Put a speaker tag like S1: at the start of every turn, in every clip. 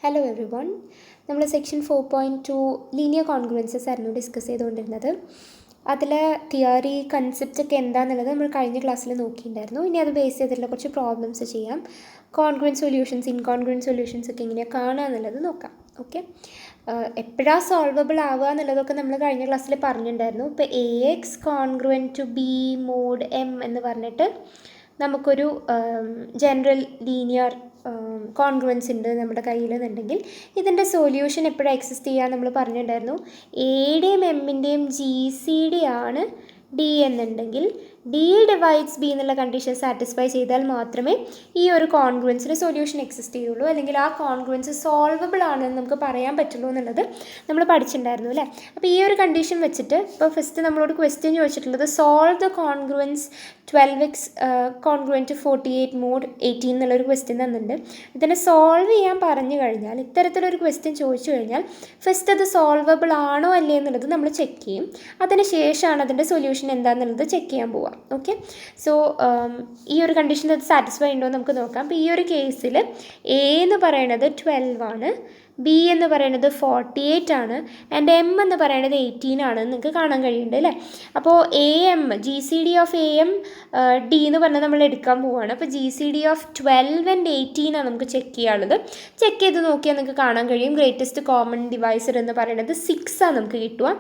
S1: Hello every one. നമ്മൾ section 4.2 linear കോൺഗ്രുവൻസസ് ആയിരുന്നു discuss ചെയ്തുകൊണ്ടിരുന്നത്. അതിൽ തിയറി കൺസെപ്റ്റ് ഒക്കെ എന്താണെന്നുള്ളത് നമ്മൾ കഴിഞ്ഞ ക്ലാസ്സിൽ നോക്കിയിട്ടുണ്ടായിരുന്നു. ഇനി അത് ബേസ് ചെയ്തിട്ടുള്ള കുറച്ച് പ്രോബ്ലംസ് ചെയ്യാം. കോൺഗ്രുവൻറ്റ് സൊല്യൂഷൻസ്, ഇൻകോൺഗ്രുവൻറ്റ് സൊല്യൂഷൻസ് ഒക്കെ എങ്ങനെയാണ് കാണുക എന്നുള്ളത് നോക്കാം. ഓക്കെ, എപ്പോഴാണ് സോൾവബിൾ ആവുക എന്നുള്ളതൊക്കെ നമ്മൾ കഴിഞ്ഞ ക്ലാസ്സിൽ പറഞ്ഞിട്ടുണ്ടായിരുന്നു. ഇപ്പോൾ AX congruent to B mod M എന്ന് പറഞ്ഞിട്ട് നമുക്കൊരു ജനറൽ ലീനിയർ കോൺഗ്രുവൻസ് ഉണ്ട് നമ്മുടെ കയ്യിലെന്നുണ്ടെങ്കിൽ ഇതിൻ്റെ സൊല്യൂഷൻ എപ്പോഴും എക്സിസ്റ്റ് ചെയ്യാൻ നമ്മൾ പറഞ്ഞിട്ടുണ്ടായിരുന്നു. എയുടെയും എമ്മിൻ്റെയും GCD ആണ് D എന്നുണ്ടെങ്കിൽ D ഡിവൈഡ്സ് B എന്നുള്ള കണ്ടീഷൻ സാറ്റിസ്ഫൈ ചെയ്താൽ മാത്രമേ ഈ ഒരു കോൺഗ്രുവൻസിന് സൊല്യൂഷൻ എക്സിസ്റ്റ് ചെയ്യുള്ളൂ, അല്ലെങ്കിൽ ആ കോൺഗ്രുവൻസ് സോൾവബിൾ ആണെന്ന് നമുക്ക് പറയാൻ പറ്റുള്ളൂ എന്നുള്ളത് നമ്മൾ പഠിച്ചിട്ടുണ്ടായിരുന്നു അല്ലേ. അപ്പോൾ ഈ ഒരു കണ്ടീഷൻ വെച്ചിട്ട് ഇപ്പോൾ ഫസ്റ്റ് നമ്മളോട് ക്വസ്റ്റ്യൻ ചോദിച്ചിട്ടുള്ളത് solve the congruence 12x congruent 48 mod 18 എന്നുള്ളൊരു ക്വസ്റ്റ്യൻ തന്നിട്ടുണ്ട്. ഇതിനെ സോൾവ് ചെയ്യാൻ പറഞ്ഞു കഴിഞ്ഞാൽ, ഇത്തരത്തിലൊരു ക്വസ്റ്റ്യൻ ചോദിച്ചു കഴിഞ്ഞാൽ ഫസ്റ്റ് അത് സോൾവബിൾ ആണോ അല്ലേ എന്നുള്ളത് നമ്മൾ ചെക്ക് ചെയ്യും. അതിന് ശേഷമാണ് അതിൻ്റെ സൊല്യൂഷൻ എന്താണെന്നുള്ളത് ചെക്ക് ചെയ്യാൻ പോവുക. ഓക്കെ, സോ ഈ ഒരു കണ്ടീഷൻ അത് സാറ്റിസ്ഫൈ ഉണ്ടോ എന്ന് നമുക്ക് നോക്കാം. അപ്പോൾ ഈ ഒരു കേസിൽ A എന്ന് പറയുന്നത് 12 ആണ്, B എന്ന് പറയുന്നത് 48 ആണ്, ആൻഡ് M എന്ന് പറയുന്നത് 18 ആണെന്ന് നിങ്ങൾക്ക് കാണാൻ കഴിയുന്നുണ്ട് അല്ലേ. അപ്പോൾ AM GCD of AM D എന്ന് പറഞ്ഞാൽ നമ്മൾ എടുക്കാൻ പോവുകയാണ്. അപ്പോൾ GCD ഓഫ് 12 ആൻഡ് 18 ആണ് നമുക്ക് ചെക്ക് ചെയ്യാനുള്ളത്. ചെക്ക് ചെയ്ത് നോക്കിയാൽ നിങ്ങൾക്ക് കാണാൻ കഴിയും ഗ്രേറ്റസ്റ്റ് കോമൺ ഡിവൈസർ എന്ന് പറയുന്നത് 6 ആണ് നമുക്ക് കിട്ടുക.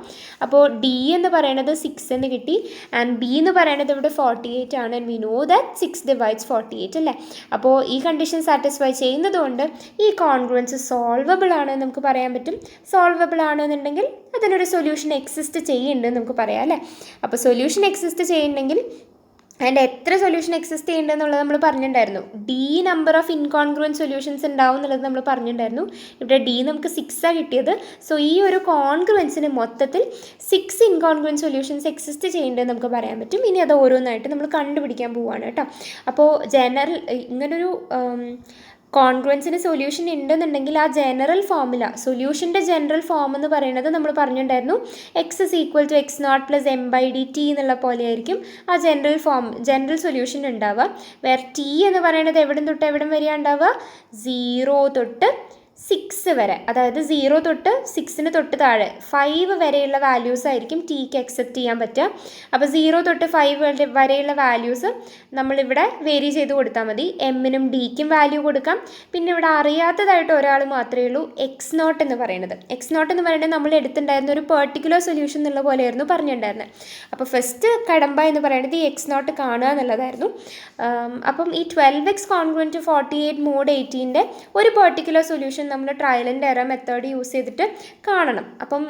S1: അപ്പോൾ D എന്ന് പറയുന്നത് 6 എന്ന് കിട്ടി, ആൻഡ് B എന്ന് പറയുന്നത് ഇവിടെ 48 ആണ്, and we know that 6 divides 48 അല്ലേ. അപ്പോൾ ഈ കണ്ടീഷൻ സാറ്റിസ്ഫൈ ചെയ്യുന്നതുകൊണ്ട് ഈ കോൺഗ്രുവൻസ് സോൾവബിൾ ആണ് നമുക്ക് പറയാൻ പറ്റും. സോൾവബിൾ ആണെന്നുണ്ടെങ്കിൽ അതിനൊരു സൊല്യൂഷൻ എക്സിസ്റ്റ് ചെയ്യുന്നുണ്ട് നമുക്ക് പറയാം അല്ലേ. അപ്പോൾ സൊല്യൂഷൻ എക്സിസ്റ്റ് ചെയ്യുന്നുണ്ടെങ്കിൽ അതിൻ്റെ എത്ര സൊല്യൂഷൻ എക്സിസ്റ്റ് ചെയ്യുന്നുണ്ടെന്നുള്ളത് നമ്മൾ പറഞ്ഞിട്ടുണ്ടായിരുന്നു. D നമ്പർ ഓഫ് ഇൻകോൺഗ്രുവൻറ്റ് സൊല്യൂഷൻസ് ഉണ്ടാവും എന്നുള്ളത് നമ്മൾ പറഞ്ഞിട്ടുണ്ടായിരുന്നു. ഇവിടെ D നമുക്ക് 6 കിട്ടിയത്. സോ ഈ ഒരു കോൺഗ്രുവൻസിന് മൊത്തത്തിൽ 6 ഇൻകോൺഗ്രുവൻറ്റ് സൊല്യൂഷൻസ് എക്സിസ്റ്റ് ചെയ്യുന്നുണ്ടെന്ന് നമുക്ക് പറയാൻ പറ്റും. ഇനി അത് ഓരോന്നായിട്ട് നമ്മൾ കണ്ടുപിടിക്കാൻ പോവുകയാണ് കേട്ടോ. അപ്പോൾ ജനറൽ ഇങ്ങനൊരു കോൺഗ്രുവൻസിന് സൊല്യൂഷൻ ഉണ്ടെന്നുണ്ടെങ്കിൽ ആ ജനറൽ ഫോമുല, സൊല്യൂഷൻ്റെ ജനറൽ ഫോം എന്ന് പറയുന്നത് നമ്മൾ പറഞ്ഞിട്ടുണ്ടായിരുന്നു x is equal to x0 plus m/dt എന്നുള്ള പോലെ ആയിരിക്കും ആ ജനറൽ സൊല്യൂഷൻ ഉണ്ടാവുക. വേറെ T എന്ന് പറയുന്നത് എവിടെ തൊട്ട് എവിടെ വരെയാണ് ഉണ്ടാവുക? 0 തൊട്ട് 6 വരെ, അതായത് 0 തൊട്ട് 6 തൊട്ട് താഴെ 5 വരെയുള്ള വാല്യൂസ് ആയിരിക്കും Tക്ക് അക്സെപ്റ്റ് ചെയ്യാൻ പറ്റുക. അപ്പോൾ 0 തൊട്ട് 5 വരെയുള്ള വാല്യൂസ് നമ്മളിവിടെ വേരി ചെയ്ത് കൊടുത്താൽ മതി. എമ്മിനും Dക്കും വാല്യൂ കൊടുക്കാം. പിന്നെ ഇവിടെ അറിയാത്തതായിട്ട് ഒരാൾ മാത്രമേ ഉള്ളൂ, x0 എന്ന് പറയുന്നത്. x0 എന്ന് പറയുന്നത് നമ്മൾ എടുത്തിട്ടുണ്ടായിരുന്ന ഒരു പെർട്ടിക്കുലർ സൊല്യൂഷൻ എന്നുള്ള പോലെയായിരുന്നു പറഞ്ഞിട്ടുണ്ടായിരുന്നത്. അപ്പോൾ ഫസ്റ്റ് കടമ്പ എന്ന് പറയുന്നത് ഈ x0 കാണുക എന്നുള്ളതായിരുന്നു. അപ്പം ഈ 12x കോൺഗ്രുവൻറ്റ് 48 മോഡ് 18ൻ്റെ ഒരു പെർട്ടിക്കുലർ സൊല്യൂഷൻ നമ്മൾ trial and error method use ചെയ്തിട്ട് കാണണം. അപ്പം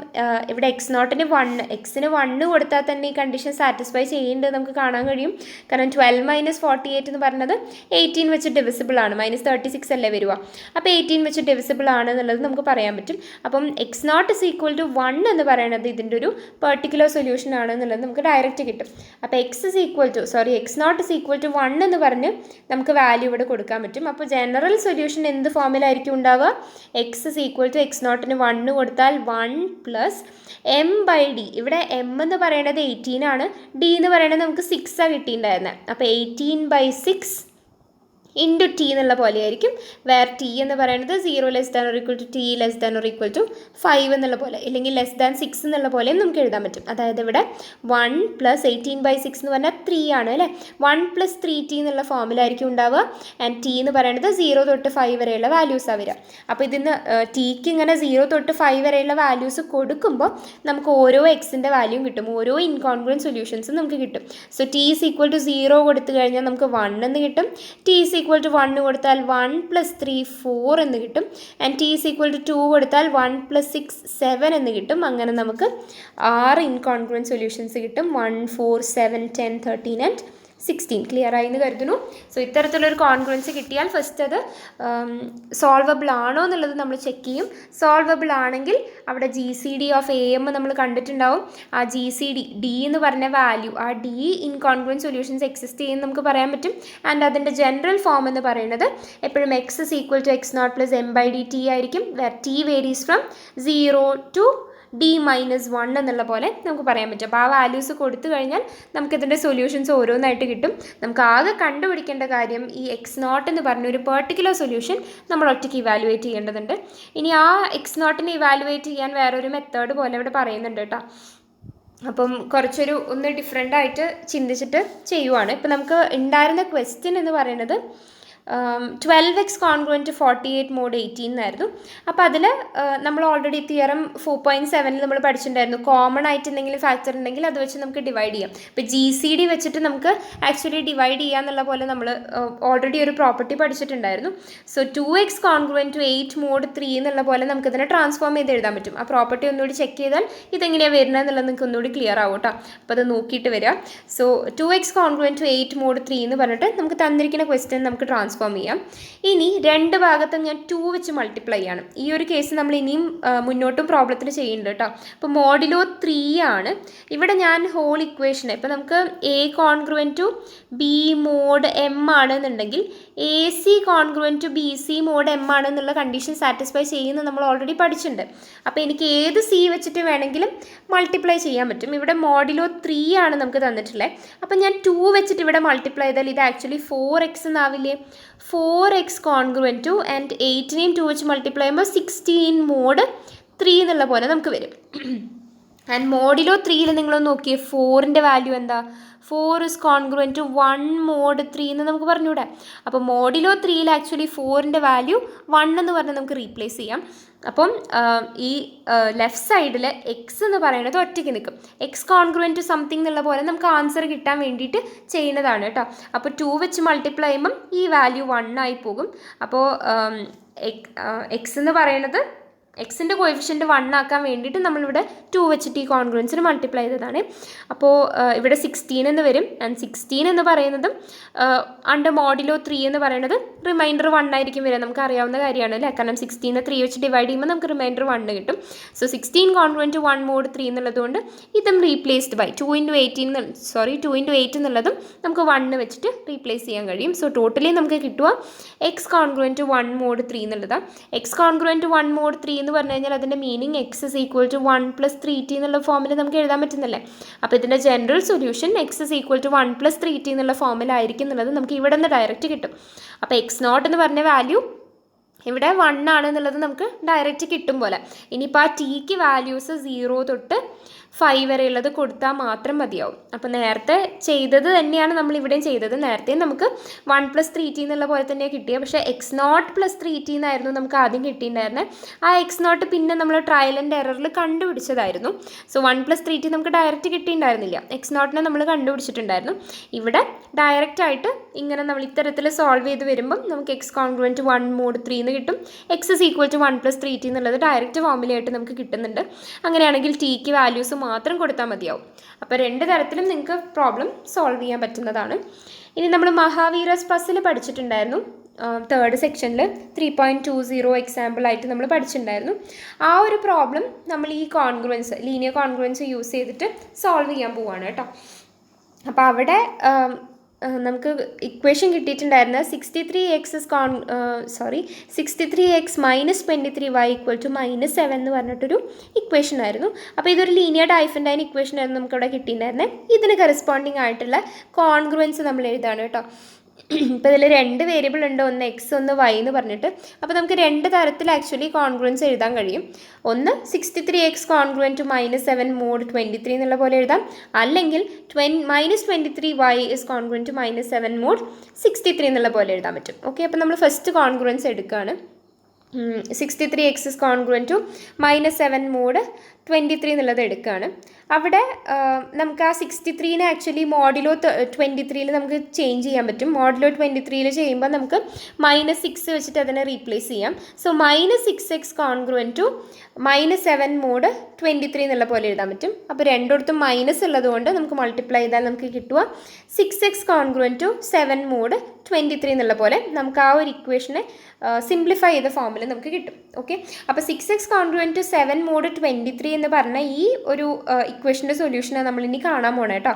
S1: ഇവിടെ x0ന് 1, xന് 1 കൊടുത്താൽ തന്നെ ഈ കണ്ടീഷൻ സാറ്റിസ്ഫൈ ചെയ്യുന്നുണ്ട് നമുക്ക് കാണാൻ കഴിയും. കാരണം 12 മൈനസ് 48 എന്ന് പറയുന്നത് 18 വെച്ച് ഡിവിസിബിൾ ആണ്, -36 അല്ലേ വരിക. അപ്പോൾ 18 വെച്ച് ഡിവിസിബിൾ ആണ് എന്നുള്ളത് നമുക്ക് പറയാൻ പറ്റും. അപ്പം x0 ഇസ് ഈക്വൽ ടു 1 എന്ന് പറയുന്നത് ഇതിൻ്റെ ഒരു പെർട്ടിക്കുലർ സൊല്യൂഷൻ ആണ് എന്നുള്ളത് നമുക്ക് ഡയറക്റ്റ് കിട്ടും. അപ്പോൾ x0 ഇസ് ഈക്വൽ ടു 1 എന്ന് പറഞ്ഞ് നമുക്ക് വാല്യൂ ഇവിടെ കൊടുക്കാൻ പറ്റും. അപ്പോൾ ജനറൽ സൊല്യൂഷൻ എന്ത് ഫോമിലായിരിക്കും ഉണ്ടാവുക? x ഇസ് ഈക്വൽ ടു x0ന് 1 കൊടുത്താൽ 1 പ്ലസ് m/d. ഇവിടെ m എന്ന് പറയുന്നത് 18 ആണ്, d എന്ന് പറയുന്നത് നമുക്ക് 6 കിട്ടിയിട്ടുണ്ടായിരുന്നത്. അപ്പോൾ 18/6 ഇൻറ്റു T എന്നുള്ള പോലെ ആയിരിക്കും. വേർ T എന്ന് പറയുന്നത് 0 less than or equal to T less than or equal to 5 എന്നുള്ള പോലെ, അല്ലെങ്കിൽ ലെസ് ദാൻ 6 എന്നുള്ള പോലെയും നമുക്ക് എഴുതാൻ പറ്റും. അതായത് ഇവിടെ 1 പ്ലസ് 18/6 എന്ന് പറഞ്ഞാൽ 3 ആണ് അല്ലേ. 1 പ്ലസ് 3T എന്നുള്ള ഫോമിലായിരിക്കും ഉണ്ടാവുക. ആൻഡ് T എന്ന് പറയുന്നത് 0 തൊട്ട് 5 വരെയുള്ള വാല്യൂസാണ് വരിക. അപ്പോൾ ഇതിന്ന് Tക്ക് ഇങ്ങനെ 0 തൊട്ട് 5 വരെയുള്ള വാല്യൂസ് കൊടുക്കുമ്പോൾ നമുക്ക് ഓരോ എക്സിൻ്റെ വാല്യൂയും കിട്ടും, ഓരോ ഇൻകോൺഗ്രുവൻറ്റ് സൊല്യൂഷൻസും നമുക്ക് കിട്ടും. So T is equal to 0 കൊടുത്തു കഴിഞ്ഞാൽ നമുക്ക് 1 എന്ന് കിട്ടും. T ഈസ് ഈക്വൽ ടു 1 കൊടുത്താൽ 1 പ്ലസ് 3 4 എന്ന് കിട്ടും. And T is equal to 2 കൊടുത്താൽ 1 പ്ലസ് 6 7 എന്ന് കിട്ടും. അങ്ങനെ നമുക്ക് 6 ഇൻകോൺഗ്രുവൻറ്റ് സൊല്യൂഷൻസ് കിട്ടും. 1 4 7 10 13 ആൻഡ് 16. ക്ലിയർ ആയി എന്ന് കരുതുന്നു. സോ ഇത്തരത്തിലൊരു കോൺഗ്രുവൻസ് കിട്ടിയാൽ ഫസ്റ്റ് അത് സോൾവബിൾ ആണോ എന്നുള്ളത് നമ്മൾ ചെക്ക് ചെയ്യും. സോൾവബിൾ ആണെങ്കിൽ അവിടെ GCD ഓഫ് AM നമ്മൾ കണ്ടിട്ടുണ്ടാവും. ആ GCD D എന്ന് പറഞ്ഞ വാല്യൂ, ആ D ഇൻകോൺഗ്രുവൻറ്റ് സൊല്യൂഷൻസ് എക്സിസ്റ്റ് ചെയ്യുമെന്ന് നമുക്ക് പറയാൻ പറ്റും. ആൻഡ് അതിൻ്റെ ജനറൽ ഫോം എന്ന് പറയുന്നത് എപ്പോഴും x is equal to x0 plus m/dt ആയിരിക്കും. Where T varies from 0 to d-1 എന്നുള്ള പോലെ നമുക്ക് പറയാൻ പറ്റും. അപ്പോൾ ആ വാല്യൂസ് കൊടുത്തു കഴിഞ്ഞാൽ നമുക്കിതിൻ്റെ സൊല്യൂഷൻസ് ഓരോന്നായിട്ട് കിട്ടും. നമുക്ക് ആകെ കണ്ടുപിടിക്കേണ്ട കാര്യം ഈ x0 എന്ന് പറഞ്ഞ ഒരു പെർട്ടിക്കുലർ സൊല്യൂഷൻ നമ്മൾ ഒറ്റയ്ക്ക് ഇവാലുവേറ്റ് ചെയ്യേണ്ടതുണ്ട്. ഇനി ആ x0നെ ഇവാലുവേറ്റ് ചെയ്യാൻ വേറൊരു മെത്തേഡ് പോലെ ഇവിടെ പറയുന്നുണ്ട് കേട്ടോ. അപ്പം കുറച്ചൊരു ഒന്ന് ഡിഫറെൻ്റ് ആയിട്ട് ചിന്തിച്ചിട്ട് ചെയ്യുവാണ്. ഇപ്പം നമുക്ക് ഉണ്ടായിരുന്ന ക്വസ്റ്റ്യൻ എന്ന് പറയുന്നത് 12x congruent to 48 mod 18 എന്നായിരുന്നു. അപ്പോൾ അതിൽ നമ്മൾ ഓൾറെഡി തിയറം 4.7 നമ്മൾ പഠിച്ചിട്ടുണ്ടായിരുന്നു. കോമൺ ആയിട്ട് എന്തെങ്കിലും ഫാക്ടർ ഉണ്ടെങ്കിൽ അത് വെച്ച് നമുക്ക് ഡിവൈഡ് ചെയ്യാം. ഇപ്പോൾ GCD വെച്ചിട്ട് നമുക്ക് ആക്ച്വലി ഡിവൈഡ് ചെയ്യാന്നുള്ള പോലെ നമ്മൾ ഓൾറെഡി ഒരു പ്രോപ്പർട്ടി പഠിച്ചിട്ടുണ്ടായിരുന്നു. So 2x congruent to 8 mod 3 എന്നുള്ള പോലെ നമുക്കിതിനെ ട്രാൻസ്ഫോം ചെയ്ത് എഴുതാൻ പറ്റും. ആ പ്രോപ്പർട്ടി ഒന്നുകൂടി ചെക്ക് ചെയ്താൽ ഇതെങ്ങനെയാണ് വരുന്നത് എന്നുള്ളത് നിങ്ങൾക്ക് ഒന്നുകൂടി ക്ലിയർ ആവും കേട്ടോ. അപ്പോൾ അത് നോക്കിയിട്ട് വരിക. So 2x congruent to 8 mod 3 എന്ന് പറഞ്ഞിട്ട് നമുക്ക് തന്നിരിക്കുന്ന ക്വസ്റ്റ്യൻ നമുക്ക് ട്രാൻസ്ഫോം ചെയ്യാം. ഇനി രണ്ട് ഭാഗത്തും ഞാൻ 2 വെച്ച് മൾട്ടിപ്ലൈ ചെയ്യണം. ഈ ഒരു കേസ് നമ്മൾ ഇനിയും മുന്നോട്ടും പ്രോബ്ലത്തിൽ ചെയ്യുന്നുണ്ട് കേട്ടോ. അപ്പോൾ മോഡിലോ 3 ആണ്. ഇവിടെ ഞാൻ ഹോൾ ഇക്വേഷനെ ഇപ്പോൾ നമുക്ക് A congruent to B mod M ആണെന്നുണ്ടെങ്കിൽ AC congruent to BC mod M ആണെന്നുള്ള കണ്ടീഷൻ സാറ്റിസ്ഫൈ ചെയ്യുന്നത് നമ്മൾ ഓൾറെഡി പഠിച്ചിട്ടുണ്ട്. അപ്പോൾ എനിക്ക് ഏത് C വെച്ചിട്ട് വേണമെങ്കിലും മൾട്ടിപ്ലൈ ചെയ്യാൻ പറ്റും. ഇവിടെ മോഡിലോ 3 ആണ് നമുക്ക് തന്നിട്ടുള്ളത്. അപ്പം ഞാൻ 2 വെച്ചിട്ട് ഇവിടെ മൾട്ടിപ്ലൈ ചെയ്താൽ ഇത് ആക്ച്വലി 4x എന്നാവില്ലേ. 4x കോൺഗ്രുവൻറ്റ് ടു ആൻഡ് 8നെയും 2 വെച്ച് മൾട്ടിപ്ലൈ ചെയ്യുമ്പോൾ 16 മോഡ് 3 എന്നുള്ള പോലെ നമുക്ക് വരും. ആൻഡ് മോഡിലോ 3യിൽ നിങ്ങളൊന്ന് നോക്കിയേ 4ൻ്റെ വാല്യൂ എന്താ? 4 is congruent to 1 mod 3 എന്ന് നമുക്ക് പറഞ്ഞൂടെ. അപ്പോൾ മോഡിലോ 3യിൽ ആക്ച്വലി 4ൻ്റെ വാല്യൂ 1 എന്ന് പറഞ്ഞാൽ നമുക്ക് റീപ്ലേസ് ചെയ്യാം. അപ്പം ഈ ലെഫ്റ്റ് സൈഡിൽ എക്സ് എന്ന് പറയുന്നത് ഒറ്റയ്ക്ക് നിൽക്കും. എക്സ് കോൺഗ്രുവൻറ്റ് ടു സംതിങ് എന്നുള്ള പോലെ നമുക്ക് ആൻസർ കിട്ടാൻ വേണ്ടിയിട്ട് ചെയ്യുന്നതാണ് കേട്ടോ. അപ്പോൾ 2 വെച്ച് മൾട്ടിപ്ലൈ ചെയ്യുമ്പം ഈ വാല്യൂ 1 ആയി പോകും. അപ്പോൾ എക്സ് എന്ന് പറയുന്നത് എക്സിൻ്റെ കോഎഫിഷ്യൻറ്റ് 1 ആക്കാൻ വേണ്ടിയിട്ട് നമ്മളിവിടെ 2 വെച്ചിട്ട് ഈ കോൺഗ്രുവൻസിന് മൾട്ടിപ്ലൈ ചെയ്തതാണ്. അപ്പോൾ ഇവിടെ 16 എന്ന് വരും. ആൻഡ് 16 എന്ന് പറയുന്നതും അണ്ടർ മോഡിലോ 3 എന്ന് പറയുന്നത് റിമൈൻഡർ 1 ആയിരിക്കും വരിക. നമുക്ക് അറിയാവുന്ന കാര്യമാണ് അല്ലേ. കാരണം 16 3 വെച്ച് ഡിവൈഡ് ചെയ്യുമ്പോൾ നമുക്ക് റിമൈൻഡർ 1 കിട്ടും. സോ 16 കോൺഗ്രുവൻറ്റ് ടു 1 mod 3 എന്നുള്ളതുകൊണ്ട് ഇതും റീപ്ലേസ്ഡ് ബൈ 2 into 8 എന്നുള്ളതും നമുക്ക് 1 വെച്ചിട്ട് റീപ്ലേസ് ചെയ്യാൻ കഴിയും. സോ ടോട്ടലി നമുക്ക് കിട്ടുക എക്സ് കോൺഗ്രുവൻറ്റ് ടു 1 mod 3 എന്നുള്ളതാണ്. എക്സ് കോൺഗ്രുവൻറ്റ് ടു 1 mod 3 എന്ന് പറഞ്ഞു കഴിഞ്ഞാൽ അതിൻ്റെ meaning x is equal to 1 + 3t എന്നുള്ള ഫോമിൽ നമുക്ക് എഴുതാൻ പറ്റുന്നില്ലേ. അപ്പോൾ ഇതിൻ്റെ general solution x is equal to 1 + 3t എന്നുള്ള ഫോമിലായിരിക്കും എന്നുള്ളത് നമുക്ക് ഇവിടെ നിന്ന് ഡയറക്റ്റ് കിട്ടും. അപ്പോൾ x0 എന്ന് പറഞ്ഞ വാല്യൂ ഇവിടെ 1 ആണ് എന്നുള്ളത് നമുക്ക് ഡയറക്റ്റ് കിട്ടും പോലെ. ഇനിയിപ്പോൾ ആ ടിക്ക് വാല്യൂസ് 0 തൊട്ട് 5 വരെയുള്ളത് കൊടുത്താൽ മാത്രം മതിയാവും. അപ്പോൾ നേരത്തെ ചെയ്തത് തന്നെയാണ് നമ്മൾ ഇവിടെയും ചെയ്തത്. നേരത്തെ നമുക്ക് 1 + 3t എന്നുള്ള പോലെ തന്നെയാണ് കിട്ടിയത്. പക്ഷേ x0 + 3t എന്നായിരുന്നു നമുക്ക് ആദ്യം കിട്ടിയിട്ടുണ്ടായിരുന്നത്. ആ x0 പിന്നെ നമ്മൾ ട്രയൽ ആൻഡ് എററിൽ കണ്ടുപിടിച്ചതായിരുന്നു. സോ 1 + 3t നമുക്ക് ഡയറക്റ്റ് കിട്ടിയിട്ടുണ്ടായിരുന്നില്ല. x0നെ നമ്മൾ കണ്ടുപിടിച്ചിട്ടുണ്ടായിരുന്നു. ഇവിടെ ഡയറക്റ്റ് ആയിട്ട് ഇങ്ങനെ നമ്മൾ ഇത്തരത്തിൽ സോൾവ് ചെയ്ത് വരുമ്പം നമുക്ക് എക്സ് കോൺഗ്രുവൻറ്റ് 1 mod 3 എന്ന് കിട്ടും. X is equal to 1 + 3t എന്നുള്ളത് ഡയറക്റ്റ് ഫോമിലായിട്ട് നമുക്ക് കിട്ടുന്നുണ്ട്. അങ്ങനെയാണെങ്കിൽ ടിക്ക് വാല്യൂസ് മാത്രം കൊടുത്താൽ മതിയാവും. അപ്പോൾ രണ്ട് തരത്തിലും നിങ്ങൾക്ക് പ്രോബ്ലം സോൾവ് ചെയ്യാൻ പറ്റുന്നതാണ്. ഇനി നമ്മൾ മഹാവീരസ് പസിൽ പഠിച്ചിട്ടുണ്ടായിരുന്നു. തേർഡ് സെക്ഷനിൽ 3.20 എക്സാമ്പിളായിട്ട് നമ്മൾ പഠിച്ചിട്ടുണ്ടായിരുന്നു. ആ ഒരു പ്രോബ്ലം നമ്മൾ ഈ കോൺഗ്രുവൻസ് ലീനിയർ കോൺഗ്രുവൻസ് യൂസ് ചെയ്തിട്ട് സോൾവ് ചെയ്യാൻ പോവുകയാണ് കേട്ടോ. അപ്പോൾ അവിടെ നമുക്ക് ഇക്വേഷൻ കിട്ടിയിട്ടുണ്ടായിരുന്നത് 63x - 23y = -7 എന്ന് പറഞ്ഞിട്ടൊരു ഇക്വേഷൻ ആയിരുന്നു. അപ്പോൾ ഇതൊരു ലീനിയർ ഡൈഫൻറ്റൈൻ ഇക്വേഷൻ ആയിരുന്നു നമുക്കിവിടെ കിട്ടിയിട്ടുണ്ടായിരുന്നത്. ഇതിന് കറസ്പോണ്ടിങ് ആയിട്ടുള്ള കോൺഗ്രുവൻസ് നമ്മൾ എഴുതാണ് കേട്ടോ. ഇപ്പോൾ ഇതിൽ 2 വേരിയബിൾ ഉണ്ട്, ഒന്ന് എക്സ് ഒന്ന് വൈ എന്ന് പറഞ്ഞിട്ട്. അപ്പോൾ നമുക്ക് 2 തരത്തിൽ ആക്ച്വലി കോൺഗ്രുവൻസ് എഴുതാൻ കഴിയും. ഒന്ന് 63x കോൺഗ്രുവൻറ്റ് ടു -7 mod 23 എന്നുള്ള പോലെ എഴുതാം. അല്ലെങ്കിൽ -23y is congruent to -7 mod 63 എന്നുള്ള പോലെ എഴുതാൻ പറ്റും. ഓക്കെ, അപ്പോൾ നമ്മൾ ഫസ്റ്റ് കോൺഗ്രുവൻസ് എടുക്കുകയാണ്. 63x is congruent to -7 mod 23 എന്നുള്ളത് എടുക്കുകയാണ്. അവിടെ നമുക്ക് ആ 63നെ ആക്ച്വലി മോഡിലോ 23യിൽ നമുക്ക് ചേഞ്ച് ചെയ്യാൻ പറ്റും. മോഡിലോ 23യിൽ ചെയ്യുമ്പോൾ നമുക്ക് -6 വെച്ചിട്ട് അതിനെ റീപ്ലേസ് ചെയ്യാം. So -6x congruent to -7 mod 23 എന്നുള്ള പോലെ എഴുതാൻ പറ്റും. അപ്പോൾ രണ്ടിടത്തും മൈനസ് ഉള്ളതുകൊണ്ട് നമുക്ക് മൾട്ടിപ്ലൈ ചെയ്താൽ നമുക്ക് കിട്ടുക 6x കോൺഗ്രുവൻറ്റ് ടു 7 mod 23 എന്നുള്ള പോലെ നമുക്ക് ആ ഒരു ഇക്വേഷനെ സിംപ്ലിഫൈ ചെയ്ത ഫോമിൽ ഫോമിൽ നമുക്ക് കിട്ടും. ഓക്കെ, അപ്പോൾ 6x കോൺഗ്രുവൻറ്റ് ടു 7 mod 23 എന്ന് പറഞ്ഞ ഈ ഒരു ഇക്വേഷൻ്റെ സൊല്യൂഷനാണ് നമ്മളിനി കാണാൻ പോണേ കേട്ടോ.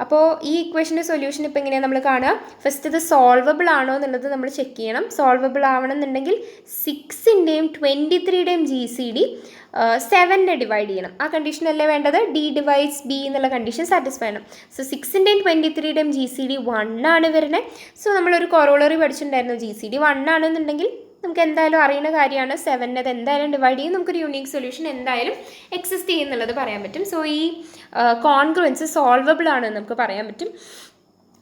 S1: അപ്പോൾ ഈ ഇക്വേഷൻ്റെ സൊല്യൂഷൻ ഇപ്പോൾ എങ്ങനെയാണ് നമ്മൾ കാണുക? ഫസ്റ്റ് ഇത് സോൾവബിൾ ആണോ എന്നുള്ളത് നമ്മൾ ചെക്ക് ചെയ്യണം. സോൾവബിൾ ആവണമെന്നുണ്ടെങ്കിൽ 6ൻ്റെയും 23യുടെയും GCD 7നെ ഡിവൈഡ് ചെയ്യണം. ആ കണ്ടീഷനല്ലേ വേണ്ടത്? D ഡിവൈഡ്സ് B എന്നുള്ള കണ്ടീഷൻ സാറ്റിസ്ഫൈ ചെയ്യണം. സോ 6ൻ്റെയും 23യുടെയും GCD 1 ആണ് വരുന്നത്. സോ നമ്മളൊരു കൊറോളറി പഠിച്ചിട്ടുണ്ടായിരുന്നു, GCD 1 ആണെന്നുണ്ടെങ്കിൽ നമുക്ക് എന്തായാലും അറിയുന്ന കാര്യമാണ് 7നെ അത് എന്തായാലും ഡിവൈഡ് ചെയ്യും, നമുക്കൊരു യൂണീക്ക് സൊല്യൂഷൻ എന്തായാലും എക്സിസ്റ്റ് ചെയ്യുന്നുള്ളത് പറയാൻ പറ്റും. സോ ഈ കോൺഗ്രുവൻസ് സോൾവബിൾ ആണെന്ന് നമുക്ക് പറയാൻ പറ്റും.